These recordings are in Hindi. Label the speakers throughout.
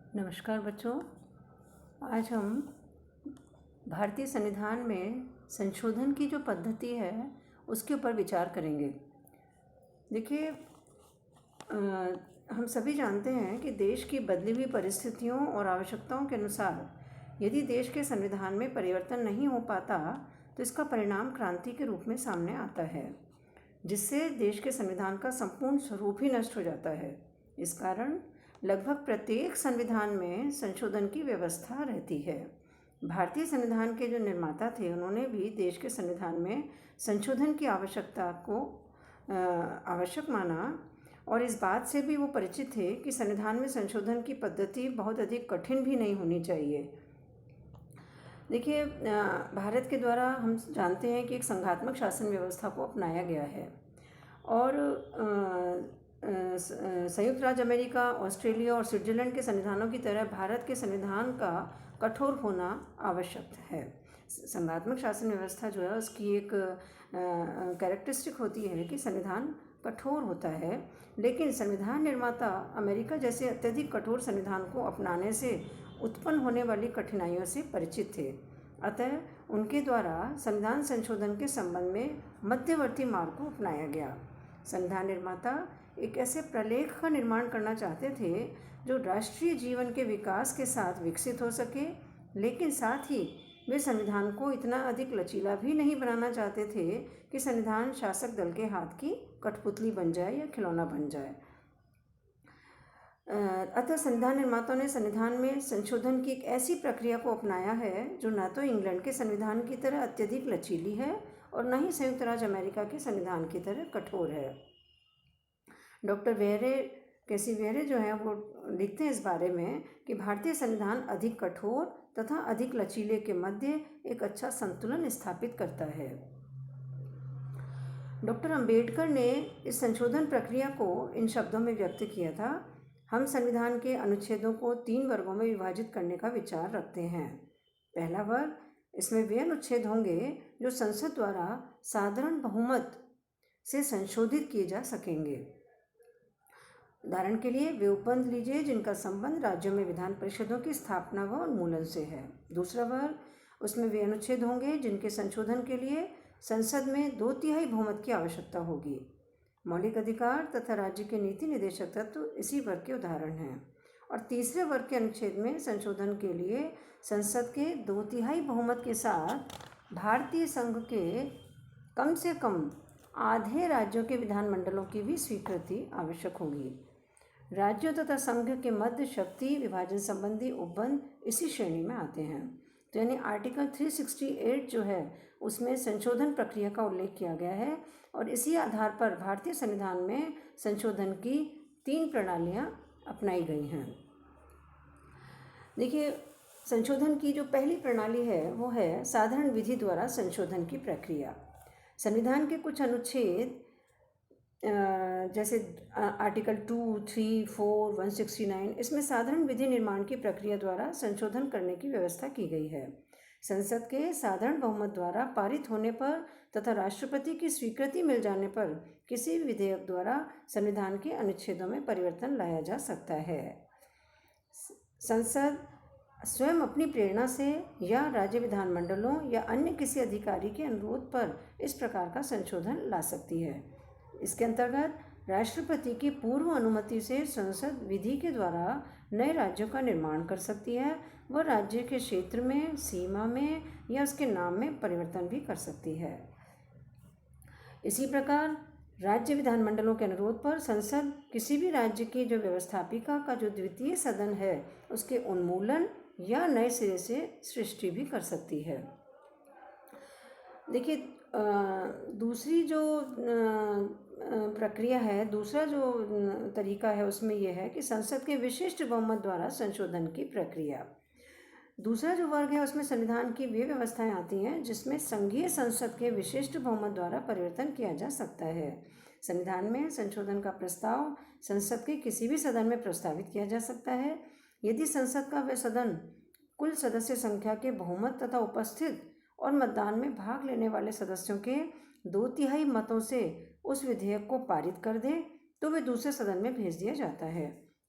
Speaker 1: नमस्कार बच्चों। आज हम भारतीय संविधान में संशोधन की जो पद्धति है उसके ऊपर विचार करेंगे। देखिए, हम सभी जानते हैं कि देश की बदली हुई परिस्थितियों और आवश्यकताओं के अनुसार यदि देश के संविधान में परिवर्तन नहीं हो पाता तो इसका परिणाम क्रांति के रूप में सामने आता है, जिससे देश के संविधान का संपूर्ण स्वरूप ही नष्ट हो जाता है। इस कारण लगभग प्रत्येक संविधान में संशोधन की व्यवस्था रहती है। भारतीय संविधान के जो निर्माता थे उन्होंने भी देश के संविधान में संशोधन की आवश्यकता को आवश्यक माना और इस बात से भी वो परिचित थे कि संविधान में संशोधन की पद्धति बहुत अधिक कठिन भी नहीं होनी चाहिए। देखिए, भारत के द्वारा हम जानते हैं कि एक संघात्मक शासन व्यवस्था को अपनाया गया है और संयुक्त राज्य अमेरिका, ऑस्ट्रेलिया और स्विट्जरलैंड के संविधानों की तरह भारत के संविधान का कठोर होना आवश्यक है। संघात्मक शासन व्यवस्था जो है उसकी एक कैरेक्टरिस्टिक होती है कि संविधान कठोर होता है, लेकिन संविधान निर्माता अमेरिका जैसे अत्यधिक कठोर संविधान को अपनाने से उत्पन्न होने वाली कठिनाइयों से परिचित थे। अतः उनके द्वारा संविधान संशोधन के संबंध में मध्यवर्ती मार्ग को अपनाया गया। संविधान निर्माता एक ऐसे प्रलेख का निर्माण करना चाहते थे जो राष्ट्रीय जीवन के विकास के साथ विकसित हो सके, लेकिन साथ ही वे संविधान को इतना अधिक लचीला भी नहीं बनाना चाहते थे कि संविधान शासक दल के हाथ की कठपुतली बन जाए या खिलौना बन जाए। अतः संविधान निर्माताओं ने संविधान में संशोधन की एक ऐसी प्रक्रिया को अपनाया है जो न तो इंग्लैंड के संविधान की तरह अत्यधिक लचीली है और न ही संयुक्त राज्य अमेरिका के संविधान की तरह कठोर है। डॉक्टर कैसी वेरे जो है वो लिखते हैं इस बारे में कि भारतीय संविधान अधिक कठोर तथा अधिक लचीले के मध्य एक अच्छा संतुलन स्थापित करता है। डॉक्टर अंबेडकर ने इस संशोधन प्रक्रिया को इन शब्दों में व्यक्त किया था: हम संविधान के अनुच्छेदों को 3 वर्गों में विभाजित करने का विचार रखते हैं। पहला वर्ग, इसमें वे अनुच्छेद होंगे जो संसद द्वारा साधारण बहुमत से संशोधित किए जा सकेंगे। उदाहरण के लिए वे उपबंध लीजिए जिनका संबंध राज्यों में विधान परिषदों की स्थापना व उन्मूलन से है। दूसरा वर्ग, उसमें वे अनुच्छेद होंगे जिनके संशोधन के लिए संसद में 2/3 बहुमत की आवश्यकता होगी। मौलिक अधिकार तथा राज्य के नीति निदेशक तत्व इसी वर्ग के उदाहरण हैं। और तीसरे वर्ग के अनुच्छेद में संशोधन के लिए संसद के 2/3 बहुमत के साथ भारतीय संघ के कम से कम आधे राज्यों के विधानमंडलों की भी स्वीकृति आवश्यक होगी। राज्यों तथा संघ के मध्य शक्ति विभाजन संबंधी उपबंध इसी श्रेणी में आते हैं। तो यानी आर्टिकल 368 जो है उसमें संशोधन प्रक्रिया का उल्लेख किया गया है और इसी आधार पर भारतीय संविधान में संशोधन की 3 प्रणालियां अपनाई गई हैं। देखिए, संशोधन की जो पहली प्रणाली है वो है साधारण विधि द्वारा संशोधन की प्रक्रिया। संविधान के कुछ अनुच्छेद जैसे आर्टिकल 2, 3, 4, 169 इसमें साधारण विधि निर्माण की प्रक्रिया द्वारा संशोधन करने की व्यवस्था की गई है। संसद के साधारण बहुमत द्वारा पारित होने पर तथा राष्ट्रपति की स्वीकृति मिल जाने पर किसी भी विधेयक द्वारा संविधान के अनुच्छेदों में परिवर्तन लाया जा सकता है। संसद स्वयं अपनी प्रेरणा से या राज्य विधानमंडलों या अन्य किसी अधिकारी के अनुरोध पर इस प्रकार का संशोधन ला सकती है। इसके अंतर्गत राष्ट्रपति की पूर्व अनुमति से संसद विधि के द्वारा नए राज्यों का निर्माण कर सकती है। वह राज्य के क्षेत्र में, सीमा में या उसके नाम में परिवर्तन भी कर सकती है। इसी प्रकार राज्य विधानमंडलों के अनुरोध पर संसद किसी भी राज्य की जो व्यवस्थापिका का जो द्वितीय सदन है उसके उन्मूलन या नए सिरे से सृष्टि भी कर सकती है। देखिए, दूसरी जो प्रक्रिया है, दूसरा जो तरीका है उसमें यह है कि संसद के विशिष्ट बहुमत द्वारा संशोधन की प्रक्रिया। दूसरा जो वर्ग है उसमें संविधान की वे व्यवस्थाएं आती हैं जिसमें संघीय संसद के विशिष्ट बहुमत द्वारा परिवर्तन किया जा सकता है। संविधान में संशोधन का प्रस्ताव संसद के किसी भी सदन में प्रस्तावित किया जा सकता है यदि संसद का वह सदन कुल सदस्य संख्या के बहुमत तथा उपस्थित और मतदान में भाग लेने वाले सदस्यों के 2/3 मतों से उस विधेयक को पारित कर दे तो वे दूसरे सदन में भेज दिया जाता है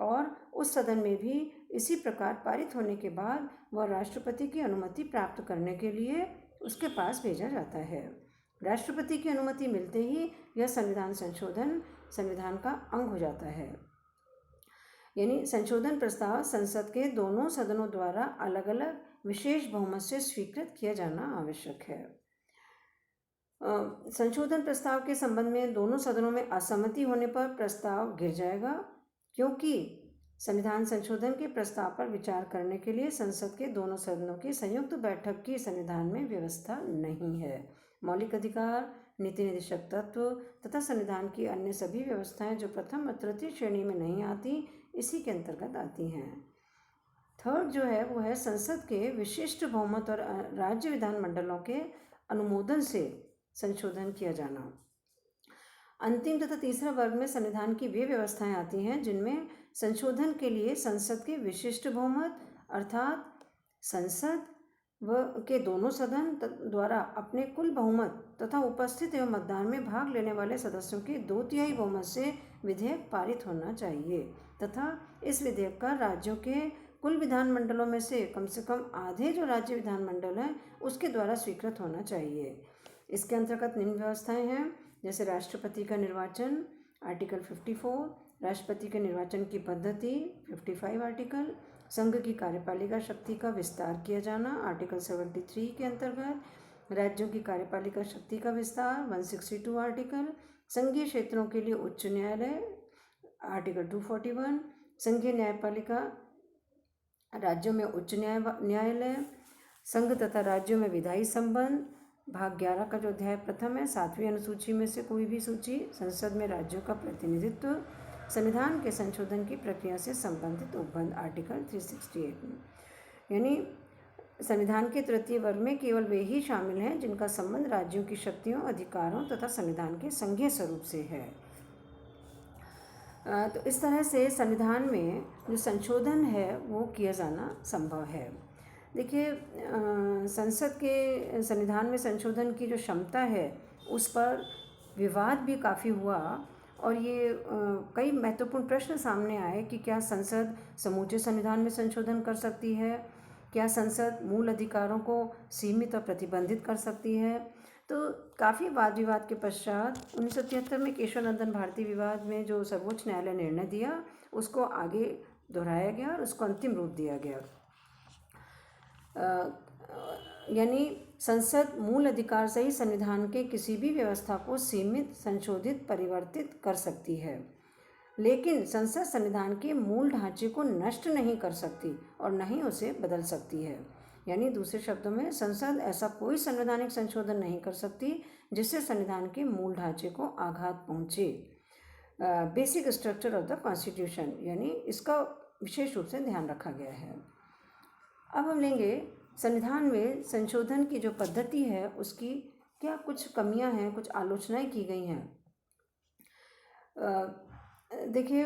Speaker 1: और उस सदन में भी इसी प्रकार पारित होने के बाद वह राष्ट्रपति की अनुमति प्राप्त करने के लिए उसके पास भेजा जाता है। राष्ट्रपति की अनुमति मिलते ही यह संविधान संशोधन संविधान का अंग हो जाता है। यानी संशोधन प्रस्ताव संसद के दोनों सदनों द्वारा अलग अलग विशेष बहुमत से स्वीकृत किया जाना आवश्यक है। संशोधन प्रस्ताव के संबंध में दोनों सदनों में असहमति होने पर प्रस्ताव गिर जाएगा, क्योंकि संविधान संशोधन के प्रस्ताव पर विचार करने के लिए संसद के दोनों सदनों की संयुक्त बैठक की संविधान में व्यवस्था नहीं है। मौलिक अधिकार, नीति निर्देशक तत्व तथा संविधान की अन्य सभी व्यवस्थाएं जो प्रथम और तृतीय श्रेणी में नहीं आती, इसी के अंतर्गत आती हैं। थर्ड जो है वो है संसद के विशिष्ट बहुमत और राज्य विधानमंडलों के अनुमोदन से संशोधन किया जाना। अंतिम तथा तीसरा वर्ग में संविधान की वे व्यवस्थाएं आती हैं जिनमें संशोधन के लिए संसद के विशिष्ट बहुमत अर्थात संसद व के दोनों सदन द्वारा अपने कुल बहुमत तथा उपस्थित एवं मतदान में भाग लेने वाले सदस्यों के 2/3 बहुमत से विधेयक पारित होना चाहिए तथा इस विधेयक का राज्यों के कुल विधानमंडलों में से कम आधे जो राज्य विधानमंडल हैं उसके द्वारा स्वीकृत होना चाहिए। इसके अंतर्गत निम्न व्यवस्थाएं हैं, जैसे राष्ट्रपति का निर्वाचन आर्टिकल 54, राष्ट्रपति के निर्वाचन की पद्धति 55 आर्टिकल, संघ की कार्यपालिका शक्ति का विस्तार किया जाना आर्टिकल 73 के अंतर्गत, राज्यों की कार्यपालिका शक्ति का विस्तार 162 आर्टिकल, संघीय क्षेत्रों के लिए उच्च न्यायालय आर्टिकल 241, संघीय न्यायपालिका राज्यों में उच्च न्यायालय, संघ तथा राज्यों में विधायी संबंध भाग 11 का जो अध्याय प्रथम है 7वीं अनुसूची में से कोई भी सूची, संसद में राज्यों का प्रतिनिधित्व, संविधान के संशोधन की प्रक्रिया से संबंधित उपबंध आर्टिकल 368 में। यानी संविधान के तृतीय वर्ग में केवल वे ही शामिल हैं जिनका संबंध राज्यों की शक्तियों, अधिकारों तथा संविधान के संघीय स्वरूप से है। तो इस तरह से संविधान में जो संशोधन है वो किया जाना संभव है। देखिए, संसद के संविधान में संशोधन की जो क्षमता है उस पर विवाद भी काफ़ी हुआ और ये कई महत्वपूर्ण प्रश्न सामने आए कि क्या संसद समूचे संविधान में संशोधन कर सकती है, क्या संसद मूल अधिकारों को सीमित और प्रतिबंधित कर सकती है। तो काफ़ी वाद विवाद के पश्चात 1973 में केशवानंदन भारती विवाद में जो सर्वोच्च न्यायालय ने निर्णय दिया उसको आगे दोहराया गया और उसको अंतिम रूप दिया गया। यानी संसद मूल अधिकार से ही संविधान के किसी भी व्यवस्था को सीमित, संशोधित, परिवर्तित कर सकती है, लेकिन संसद संविधान के मूल ढांचे को नष्ट नहीं कर सकती और न ही उसे बदल सकती है। यानी दूसरे शब्दों में संसद ऐसा कोई संवैधानिक संशोधन नहीं कर सकती जिससे संविधान के मूल ढांचे को आघात पहुँचे। Basic structure of the constitution, यानी इसका विशेष रूप से ध्यान रखा गया है। अब हम लेंगे संविधान में संशोधन की जो पद्धति है उसकी क्या कुछ कमियां हैं, कुछ आलोचनाएं की गई हैं। देखिए,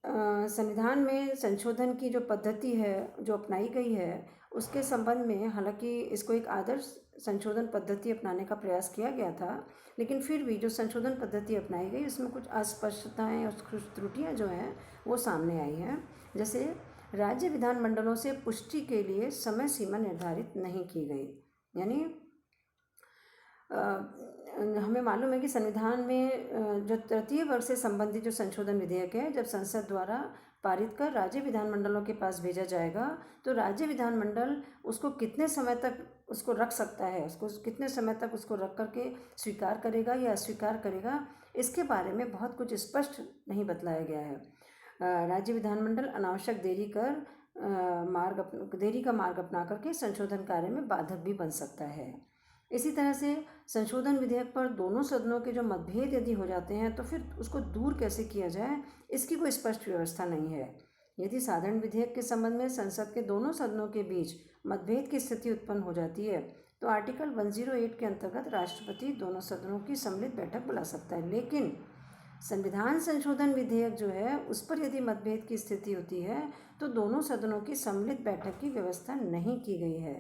Speaker 1: संविधान में संशोधन की जो पद्धति है जो अपनाई गई है उसके संबंध में हालांकि इसको एक आदर्श संशोधन पद्धति अपनाने का प्रयास किया गया था, लेकिन फिर भी जो संशोधन पद्धति अपनाई गई उसमें कुछ अस्पष्टताएं और कुछ त्रुटियां जो हैं वो सामने आई हैं। जैसे राज्य विधानमंडलों से पुष्टि के लिए समय सीमा निर्धारित नहीं की गई। यानी हमें मालूम है कि संविधान में जो तृतीय वर्ग से संबंधित जो संशोधन विधेयक है जब संसद द्वारा पारित कर राज्य विधानमंडलों के पास भेजा जाएगा तो राज्य विधानमंडल उसको कितने समय तक उसको रख सकता है, उसको कितने समय तक उसको रख करके स्वीकार करेगा या अस्वीकार करेगा, इसके बारे में बहुत कुछ स्पष्ट नहीं बतलाया गया है। राज्य विधानमंडल अनावश्यक देरी का मार्ग अपना करके संशोधन कार्य में बाधक भी बन सकता है। इसी तरह से संशोधन विधेयक पर दोनों सदनों के जो मतभेद यदि हो जाते हैं तो फिर उसको दूर कैसे किया जाए, इसकी कोई स्पष्ट व्यवस्था नहीं है। यदि साधारण विधेयक के संबंध में संसद के दोनों सदनों के बीच मतभेद की स्थिति उत्पन्न हो जाती है तो आर्टिकल 108 के अंतर्गत राष्ट्रपति दोनों सदनों की सम्मिलित बैठक बुला सकता है। लेकिन संविधान संशोधन विधेयक जो है उस पर यदि मतभेद की स्थिति होती है तो दोनों सदनों की सम्मिलित बैठक की व्यवस्था नहीं की गई है।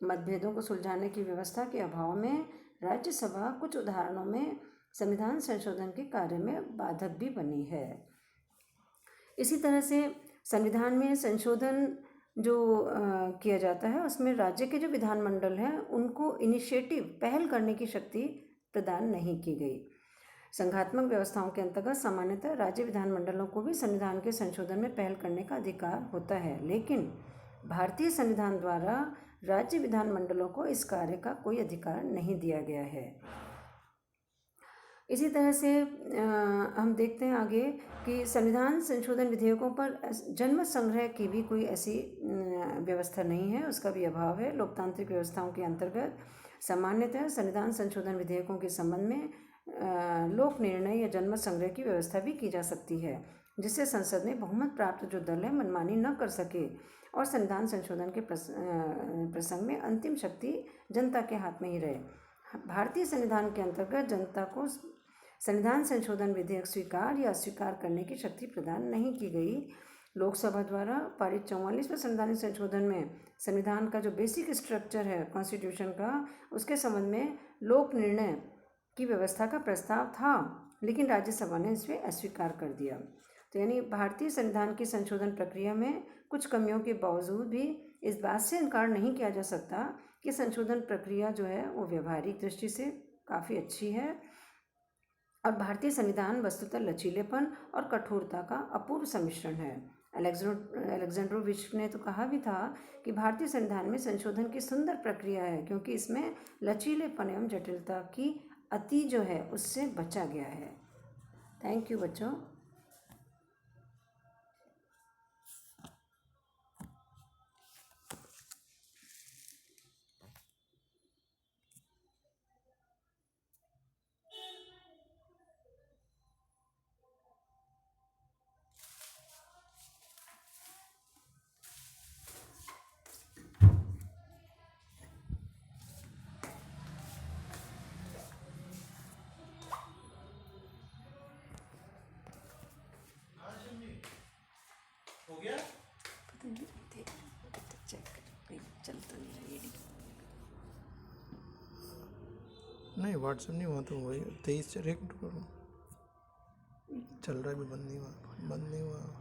Speaker 1: मतभेदों को सुलझाने की व्यवस्था के अभाव में राज्यसभा कुछ उदाहरणों में संविधान संशोधन के कार्य में बाधक भी बनी है। इसी तरह से संविधान में संशोधन जो किया जाता है उसमें राज्य के जो विधानमंडल हैं उनको इनिशिएटिव पहल करने की शक्ति प्रदान नहीं की गई। संघात्मक व्यवस्थाओं के अंतर्गत सामान्यतः राज्य विधानमंडलों को भी संविधान के संशोधन में पहल करने का अधिकार होता है, लेकिन भारतीय संविधान द्वारा राज्य विधानमंडलों को इस कार्य का कोई अधिकार नहीं दिया गया है। इसी तरह से हम देखते हैं आगे कि संविधान संशोधन विधेयकों पर जनमत संग्रह की भी कोई ऐसी व्यवस्था नहीं है, उसका भी अभाव है। लोकतांत्रिक व्यवस्थाओं के अंतर्गत सामान्यतः संविधान संशोधन विधेयकों के संबंध में लोक निर्णय या जनमत संग्रह की व्यवस्था भी की जा सकती है, जिससे संसद में बहुमत प्राप्त जो दल है मनमानी न कर सके और संविधान संशोधन के प्रसंग में अंतिम शक्ति जनता के हाथ में ही रहे। भारतीय संविधान के अंतर्गत जनता को संविधान संशोधन विधेयक स्वीकार या अस्वीकार करने की शक्ति प्रदान नहीं की गई। लोकसभा द्वारा पारित 44वें संवैधानिक संशोधन में संविधान का जो बेसिक स्ट्रक्चर है कॉन्स्टिट्यूशन का, उसके संबंध में लोक निर्णय की व्यवस्था का प्रस्ताव था, लेकिन राज्यसभा ने इसे अस्वीकार कर दिया। तो यानी भारतीय संविधान की संशोधन प्रक्रिया में कुछ कमियों के बावजूद भी इस बात से इनकार नहीं किया जा सकता कि संशोधन प्रक्रिया जो है वो व्यवहारिक दृष्टि से काफ़ी अच्छी है और भारतीय संविधान वस्तुतः लचीलेपन और कठोरता का अपूर्व सम्मिश्रण है। अलेक्जेंड्रोविच ने तो कहा भी था कि भारतीय संविधान में संशोधन की सुंदर प्रक्रिया है, क्योंकि इसमें लचीलेपन एवं जटिलता की अति जो है उससे बचा गया है। थैंक यू बच्चों।
Speaker 2: हो गया? नहीं व्हाट्सएप नहीं हुआ तो वही 23 रेकॉर्ड करो, चल रहा है भी बंद नहीं हुआ।